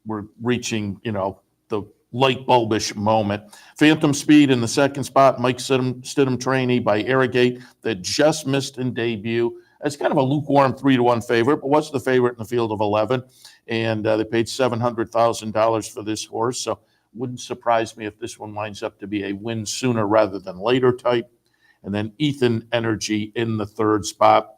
we're reaching, the light bulbish moment. Phantom Speed in the second spot. Mike Stidham trainee by Arrogate that just missed in debut. It's kind of a lukewarm 3-1 favorite, but was the favorite in the field of 11. And they paid $700,000 for this horse. So wouldn't surprise me if this one winds up to be a win sooner rather than later type. And then Ethan Energy in the third spot.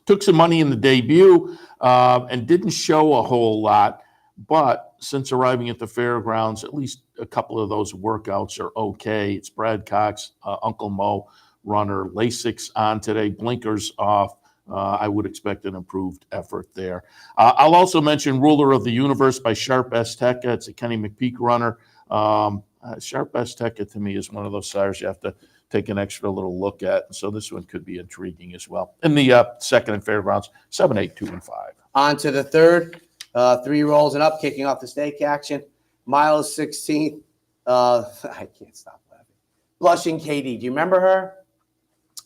Took some money in the debut and didn't show a whole lot. But since arriving at the fairgrounds, at least a couple of those workouts are okay. It's Brad Cox, Uncle Mo runner, Lasix on today, blinkers off. I would expect an improved effort there. I'll also mention Ruler of the Universe by Sharp Azteca. It's a Kenny McPeak runner. Sharp Azteca to me is one of those sires you have to take an extra little look at. So this one could be intriguing as well. In the second and fairgrounds, 7, 8, 2, and 5. On to the third, 3 rolls and up, kicking off the stake action. Miles 16. I can't stop laughing. Blushing Katie. Do you remember her?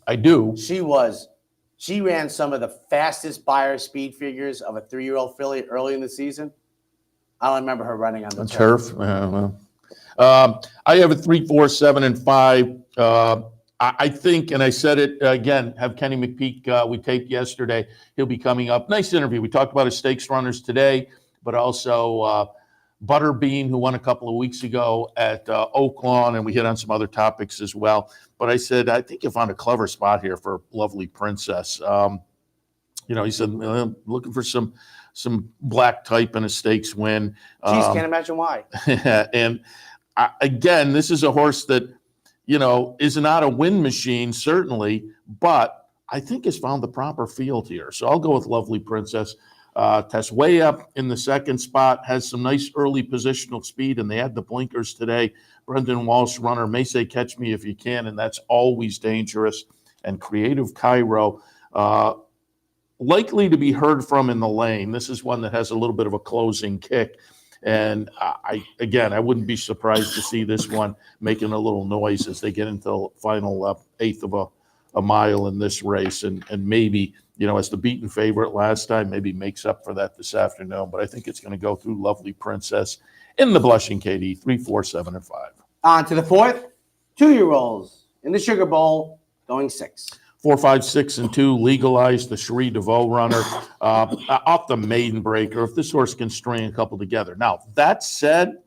I do. She ran some of the fastest buyer speed figures of a 3-year-old filly early in the season. I don't remember her running on the turf. I have a 3, 4, 7, and 5. I think, and I said it again, have Kenny McPeak, we taped yesterday. He'll be coming up. Nice interview. We talked about his stakes runners today, but also Butterbean, who won a couple of weeks ago at Oaklawn, and we hit on some other topics as well. But I said, I think you found a clever spot here for Lovely Princess. He said, looking for some black type in a stakes win. Jeez, can't imagine why. And again, this is a horse that, is not a win machine, certainly, but I think has found the proper field here. So I'll go with Lovely Princess. Tess way up in the second spot, has some nice early positional speed, and they had the blinkers today. Brendan Walsh, runner, may say catch me if you can, and that's always dangerous. And Creative Cairo, likely to be heard from in the lane. This is one that has a little bit of a closing kick. And I wouldn't be surprised to see this one making a little noise as they get into the final eighth of a mile in this race. And maybe, as the beaten favorite last time, maybe makes up for that this afternoon. But I think it's going to go through Lovely Princess in the Blushing Katie, 3, 4, 7, and 5. On to the fourth, 2-year-olds in the Sugar Bowl, going 6. 4, 5, 6, and 2, Legalized, the Cherie DeVoe runner, off the maiden breaker. If this horse can string a couple together. Now, that said,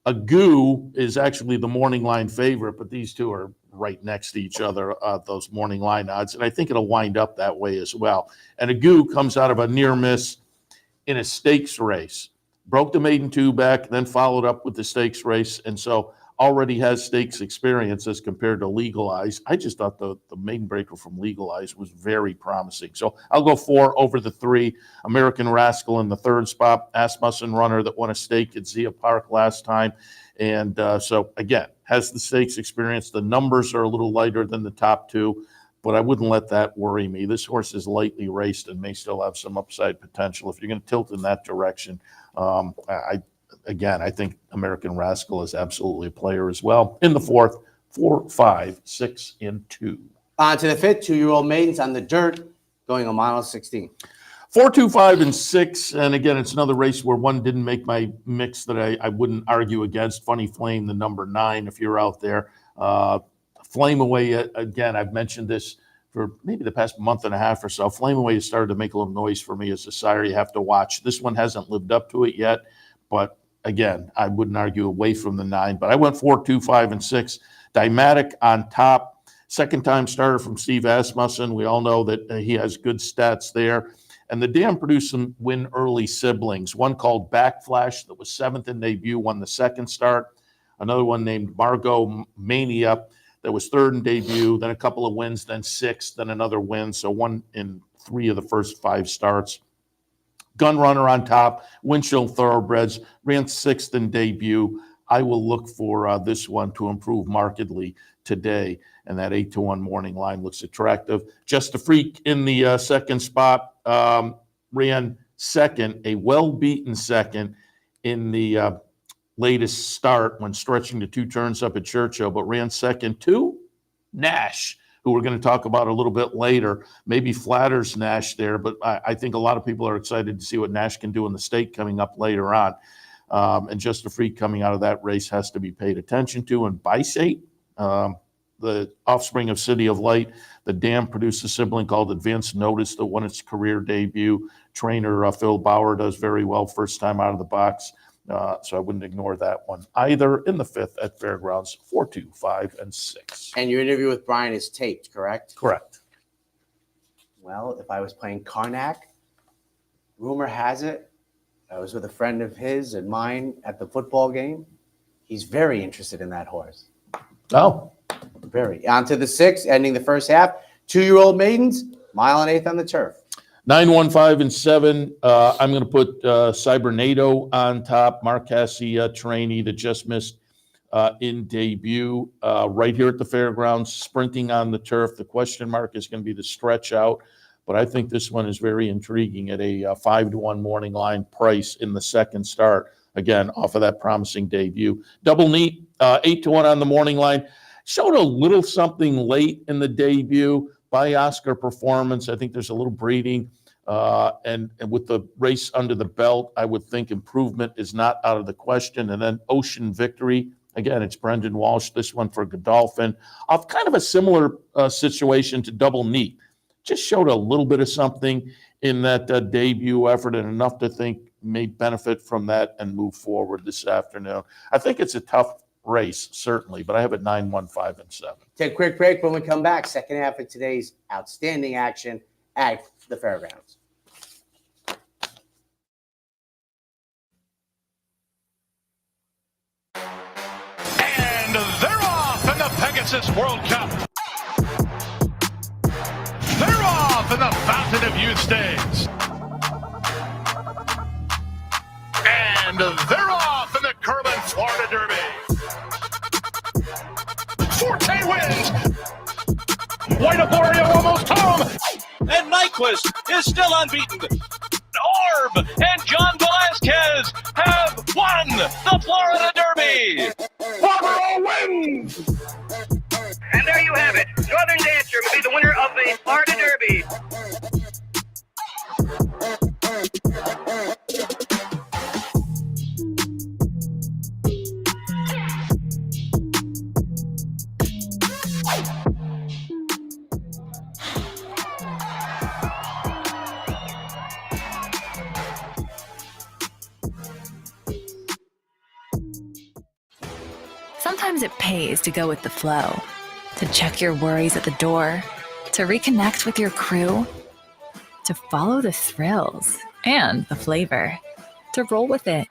a Goo is actually the morning line favorite, but these two are right next to each other, those morning line odds, and I think it'll wind up that way as well. And a Goo comes out of a near miss in a stakes race. Broke the maiden two back, then followed up with the stakes race, and so already has stakes experience as compared to Legalize. I just thought the maiden breaker from Legalize was very promising. So I'll go 4 over the 3. American Rascal in the 3rd spot. Asmussen Runner that won a stake at Zia Park last time. And so, again, has the stakes experience. The numbers are a little lighter than the top 2, but I wouldn't let that worry me. This horse is lightly raced and may still have some upside potential. If you're going to tilt in that direction, I think American Rascal is absolutely a player as well. In the 4th, 4, 5, 6, and 2. On to the 5th, 2-year-old maidens on the dirt, going a mile 16. 4, 2, 5, and 6. And again, it's another race where one didn't make my mix that I wouldn't argue against. Funny Flame, the number 9, if you're out there. Flame Away, again, I've mentioned this for maybe the past month and a half or so. Flame Away has started to make a little noise for me as a sire you have to watch. This one hasn't lived up to it yet, but again, I wouldn't argue away from the 9, but I went 4, 2, 5, and 6. Dymatic on top. Second-time starter from Steve Asmussen. We all know that he has good stats there. And the dam produced some win-early siblings. One called Backflash that was 7th in debut, won the 2nd start. Another one named Margot Mania that was 3rd in debut, then a couple of wins, then 6th, then another win. So 1 in 3 of the first 5 starts. Gun Runner on top, Winchell Thoroughbreds, ran 6th in debut. I will look for this one to improve markedly today, and that 8-1 morning line looks attractive. Just a Freak in the 2nd spot, ran 2nd, a well-beaten 2nd in the latest start when stretching to 2 turns up at Churchill, but ran 2nd to Nash, who we're going to talk about a little bit later. Maybe flatters Nash there, but I think a lot of people are excited to see what Nash can do in the state coming up later on. And Just a Freak coming out of that race has to be paid attention to. And Bicate, the offspring of City of Light, the dam produced a sibling called Advanced Notice that won its career debut. Trainer Phil Bauer does very well first time out of the box. So I wouldn't ignore that one either. In the 5th at Fairgrounds, 4, 2, 5, and 6. And your interview with Brian is taped, correct? Correct. Well, if I was playing Karnak, rumor has it, I was with a friend of his and mine at the football game. He's very interested in that horse. Oh. Very. On to the 6th, ending the first half. 2-year-old maidens, mile and 1/8 on the turf. 9, 1, 5, and 7. I'm going to put Cybernado on top. Mark Cassie trainee that just missed in debut right here at the fairgrounds, sprinting on the turf. The question mark is going to be the stretch out, but I think this one is very intriguing at a 5-1 morning line price in the 2nd start. Again, off of that promising debut. Double Neat, 8-1 on the morning line. Showed a little something late in the debut by Oscar Performance. I think there's a little breeding. And with the race under the belt, I would think improvement is not out of the question. And then Ocean Victory. Again, it's Brendan Walsh, this one for Godolphin. Of kind of a similar situation to Double Neat. Just showed a little bit of something in that debut effort and enough to think may benefit from that and move forward this afternoon. I think it's a tough race, certainly, but I have it 9, 1, 5, and 7. Take a quick break. When we come back, second half of today's outstanding action at the fairgrounds. And they're off in the Pegasus World Cup. They're off in the Fountain of Youth Stakes. And they're off in the Curlin Florida Derby. Forte wins. White Aborio almost home. And Nyquist is still unbeaten. Orb and John Velasquez have won the Florida Derby. Barbaro wins. And there you have it. Northern Dancer will be the winner of the Florida Derby. Sometimes it pays to go with the flow, to check your worries at the door, to reconnect with your crew, to follow the thrills and the flavor, to roll with it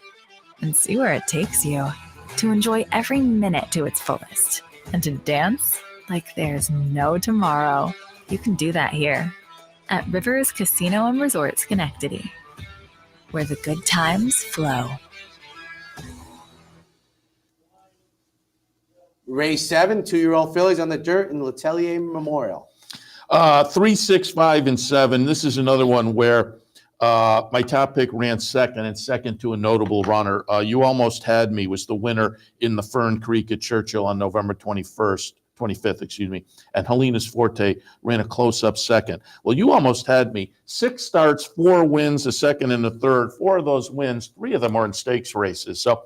and see where it takes you. to enjoy every minute to its fullest, and to dance like there's no tomorrow. You can do that here at Rivers Casino and Resort Schenectady, where the good times flow. Race 7, 2-year-old fillies on the dirt in the Letellier Memorial. 3, 6, 5, and 7. This is another one where my top pick ran second, and second to a notable runner. You Almost Had Me was the winner in the Fern Creek at Churchill on November 25th, and Helena's Forte ran a close-up second. Well, You Almost Had Me, 6 starts, 4 wins, a second and a third. 4 of those wins, 3 of them are in stakes races. So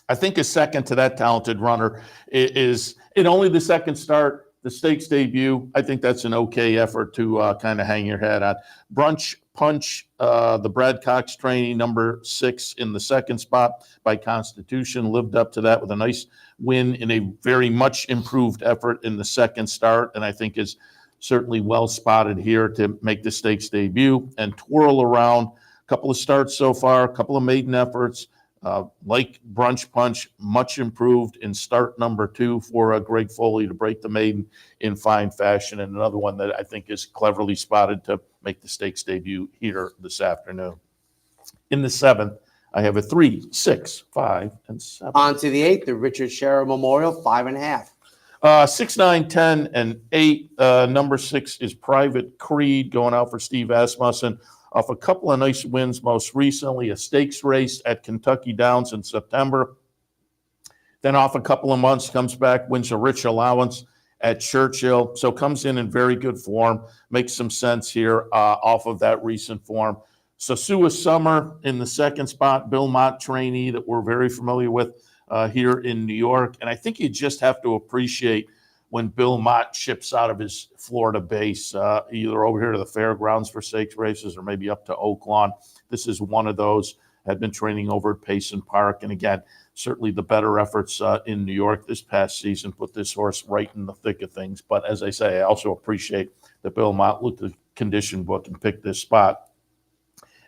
I think a second to that talented runner is in only the second start, the stakes debut. I think that's an okay effort to kind of hang your head on. Brunch Punch, the Brad Cox trainee, number 6 in the second spot by Constitution, lived up to that with a nice win in a very much improved effort in the second start, and I think is certainly well spotted here to make the stakes debut. And Twirl Around, a couple of starts so far, a couple of maiden efforts. Like Brunch Punch, much improved in start number 2 for Greg Foley to break the maiden in fine fashion, and another one that I think is cleverly spotted to make the stakes debut here this afternoon. In the 7th, I have a 3, 6, 5, and 7. On to the 8th, the Richard Scherer Memorial, 5.5. 6, 9, 10, and 8. Number 6 is Private Creed, going out for Steve Asmussen. Off a couple of nice wins, most recently a stakes race at Kentucky Downs in September. Then off a couple of months, comes back, wins a rich allowance at Churchill. So comes in very good form. Makes some sense here off of that recent form. Sosua Summer in the second spot, Bill Mott trainee that we're very familiar with here in New York. And I think you just have to appreciate when Bill Mott ships out of his Florida base, either over here to the fairgrounds for stakes races or maybe up to Oaklawn. This is one of those. Had been training over at Payson Park. And again, certainly the better efforts in New York this past season put this horse right in the thick of things. But as I say, I also appreciate that Bill Mott looked at the condition book and picked this spot.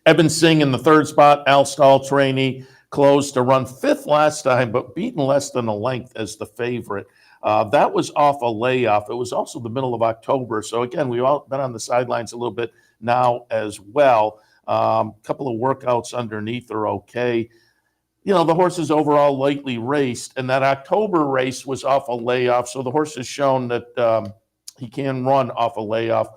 Evan Singh in the third spot, Al Stahl trainee, closed to run 5th last time, but beaten less than a length as the favorite. That was off a layoff. It was also the middle of October. So again, we've all been on the sidelines a little bit now as well. Couple of workouts underneath are okay. You know, the horse is overall lightly raced, and that October race was off a layoff. So the horse has shown that he can run off a layoff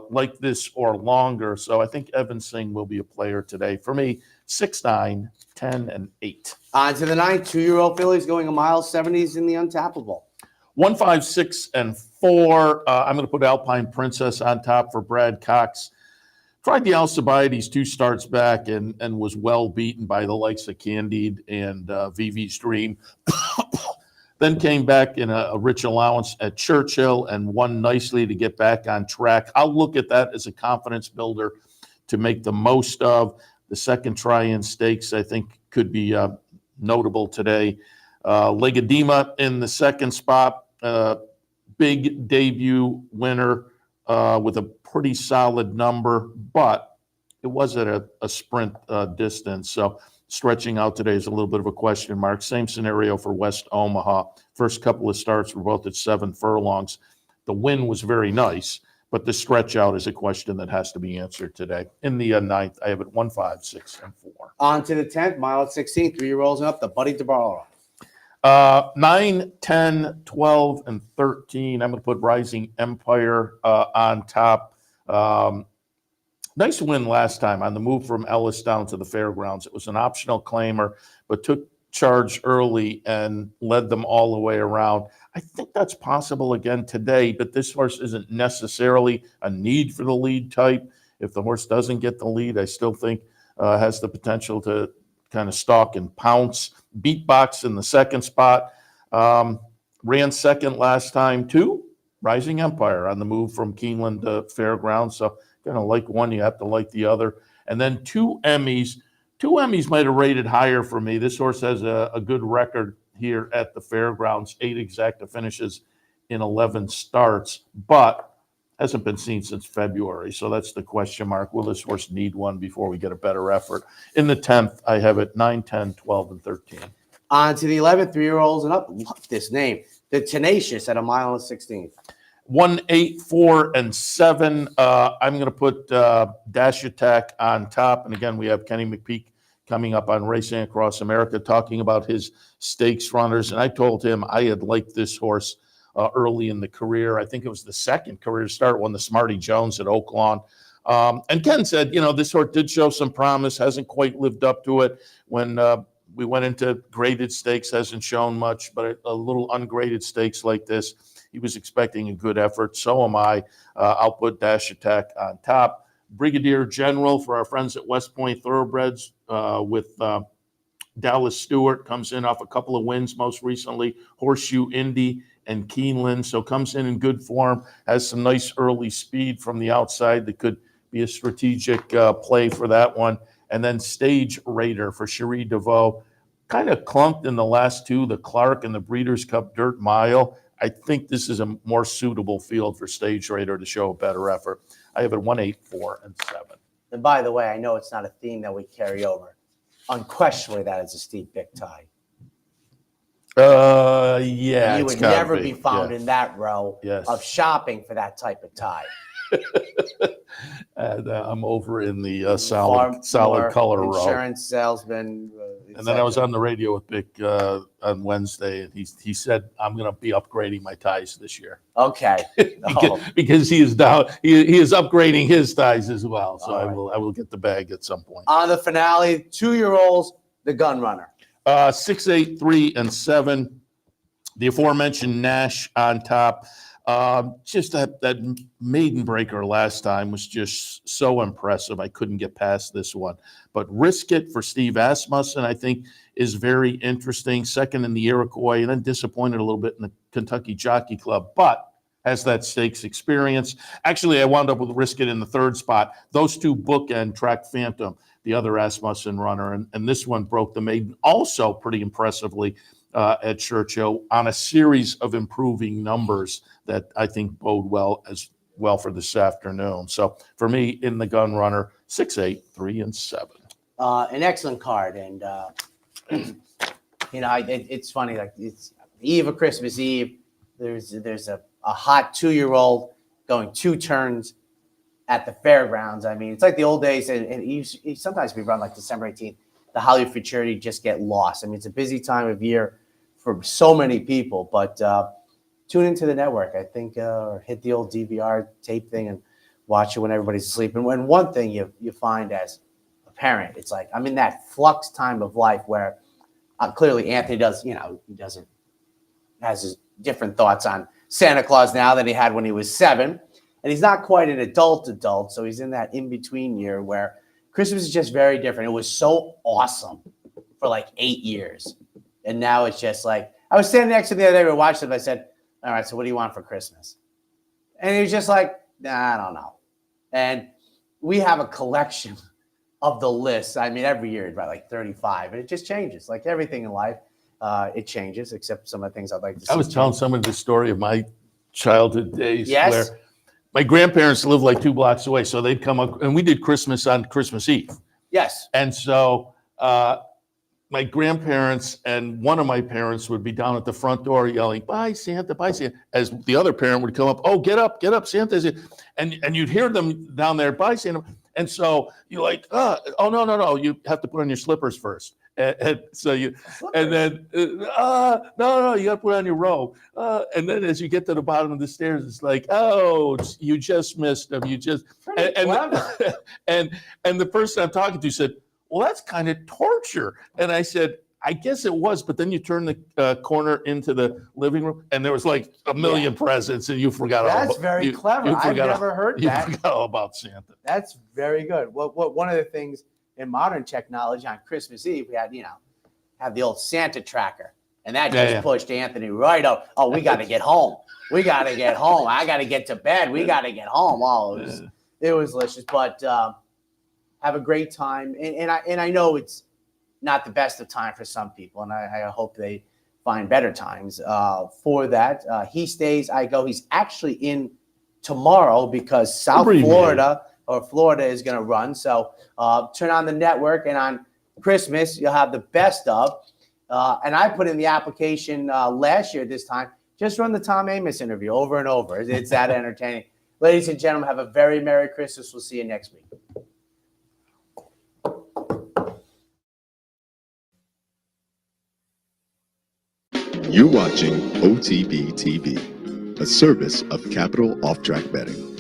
like this or longer. So I think Evan Singh will be a player today. For me, 6, 9, 10, and 8. On to the 9th, 2-year-old fillies going a mile 70s in the Untappable. 1, 5, 6, and 4. I'm going to put Alpine Princess on top for Brad Cox. Tried the Alcibiades 2 starts back and was well beaten by the likes of Candide and Vivi's Dream. Then came back in a rich allowance at Churchill and won nicely to get back on track. I'll look at that as a confidence builder to make the most of. The second try-in stakes, I think, could be notable today. Legadima in the second spot, big debut winner with a pretty solid number, but it was at a sprint distance. So stretching out today is a little bit of a question mark. Same scenario for West Omaha. First couple of starts were both at 7 furlongs. The win was very nice, but the stretch out is a question that has to be answered today. In the 9th, I have it 1, 5, 6, and 4. On to the 10th, mile at 16, 3-year-olds and up, the Buddy DeBarra. 9, 10, 12, and 13. I'm going to put Rising Empire on top. Nice win last time on the move from Ellis down to the fairgrounds. It was an optional claimer, but took charge early and led them all the way around. I think that's possible again today, but this horse isn't necessarily a need for the lead type. If the horse doesn't get the lead, I still think has the potential to kind of stalk and pounce. Beatbox in the second spot. Ran second last time too. Rising Empire on the move from Keeneland to Fairgrounds. So kind of like one, you have to like the other. And then 2 Emmys. 2 Emmys might have rated higher for me. This horse has a good record here at the Fairgrounds. 8 exacta finishes in 11 starts, but hasn't been seen since February. So that's the question mark. Will this horse need one before we get a better effort? In the 10th, I have it 9, 10, 12, and 13. On to the 11th, 3-year-olds and up. Love this name. The Tenacious at 1 mile and 16th. 1, 8, 4, and 7. I'm going to put Dash Attack on top. And again, we have Kenny McPeak coming up on Racing Across America talking about his stakes runners. And I told him I had liked this horse early in the career. I think it was the second career start when the Smarty Jones at Oaklawn. And Ken said, this horse did show some promise, hasn't quite lived up to it. When we went into graded stakes, hasn't shown much, but a little ungraded stakes like this, he was expecting a good effort. So am I. I'll put Dash Attack on top. Brigadier General for our friends at West Point Thoroughbreds with Dallas Stewart comes in off a couple of wins most recently, Horseshoe Indy and Keeneland. So comes in good form, has some nice early speed from the outside that could be a strategic play for that one. And then Stage Raider for Cherie DeVoe. Kind of clunked in the last two, the Clark and the Breeders' Cup Dirt Mile. I think this is a more suitable field for Stage Raider to show a better effort. I have it 1, 8, 4, and 7. And by the way, I know it's not a theme that we carry over. Unquestionably, that is a steep big tie. Yeah. You would never be found in that row of shopping for that type of tie. And I'm over in the solid color row. Insurance salesman. And then I was on the radio with Vic on Wednesday, and he said, I'm going to be upgrading my ties this year. Okay. because he is down. He is upgrading his ties as well. So I will get the bag at some point. On the finale, 2-year-olds, the Gun Runner. 6, 8, 3, and 7. The aforementioned Nash on top. Just that maiden breaker last time was just so impressive. I couldn't get past this one. But Risk It for Steve Asmussen, I think, is very interesting. Second in the Iroquois, and then disappointed a little bit in the Kentucky Jockey Club, but has that stakes experience. Actually, I wound up with Risk It in the third spot. Those two bookend Track Phantom, the other Asmussen runner, and this one broke the maiden also pretty impressively at Churchill on a series of improving numbers that I think bode well for this afternoon. So for me, in the Gun Runner, 6, 8, 3, and 7. An excellent card, and it's funny. Like it's the eve of Christmas Eve. There's a hot 2-year-old going 2 turns at the fairgrounds. I mean, it's like the old days, and you sometimes we run like December 18th. The Hollywood Futurity just get lost. I mean, it's a busy time of year for so many people, but tune into the network, I think, or hit the old DVR tape thing and watch it when everybody's asleep. And when one thing you find as a parent, it's like I'm in that flux time of life where clearly Anthony does, has his different thoughts on Santa Claus now than he had when he was 7. And he's not quite an adult, so he's in that in-between year where Christmas is just very different. It was so awesome for like 8 years. And now it's just like, I was standing next to him the other day, we were watching it, I said, all right, so what do you want for Christmas? And he was just like, nah, I don't know. And we have a collection of the lists. I mean, every year it's about like 35, and it just changes. Like everything in life, it changes, except some of the things I'd like to see. I was telling someone the story of my childhood days Yes. where my grandparents lived like 2 blocks away. So they'd come up, and we did Christmas on Christmas Eve. Yes. And so my grandparents and one of my parents would be down at the front door yelling, bye, Santa, bye, Santa. As the other parent would come up, oh, get up, Santa's here. And you'd hear them down there, bye, Santa. And so you're like, oh, no, you have to put on your slippers first. And so you, and then, no, you got to put on your robe. And then as you get to the bottom of the stairs, it's like, oh, you just missed them. You just, and the person I'm talking to said, well, that's kind of torture. And I said, I guess it was, but then you turn the corner into the living room, and there was like a million presents, and you forgot. That's very clever. I've never heard that. You forgot all about Santa. That's very good. Well, one of the things in modern technology on Christmas Eve, we had, have the old Santa tracker, and that just pushed Anthony right up. Oh, we got to get home. We got to get home. I got to get to bed. We got to get home. Oh, it was delicious, but have a great time. And I know it's not the best of time for some people, and I hope they find better times for that. He stays, I go. He's actually in tomorrow because South Florida is going to run. So turn on the network, and on Christmas, you'll have the best of. And I put in the application last year this time. Just run the Tom Amos interview over and over. It's that entertaining. Ladies and gentlemen, have a very Merry Christmas. We'll see you next week. You're watching OTB TV, a service of Capital Off Track Betting.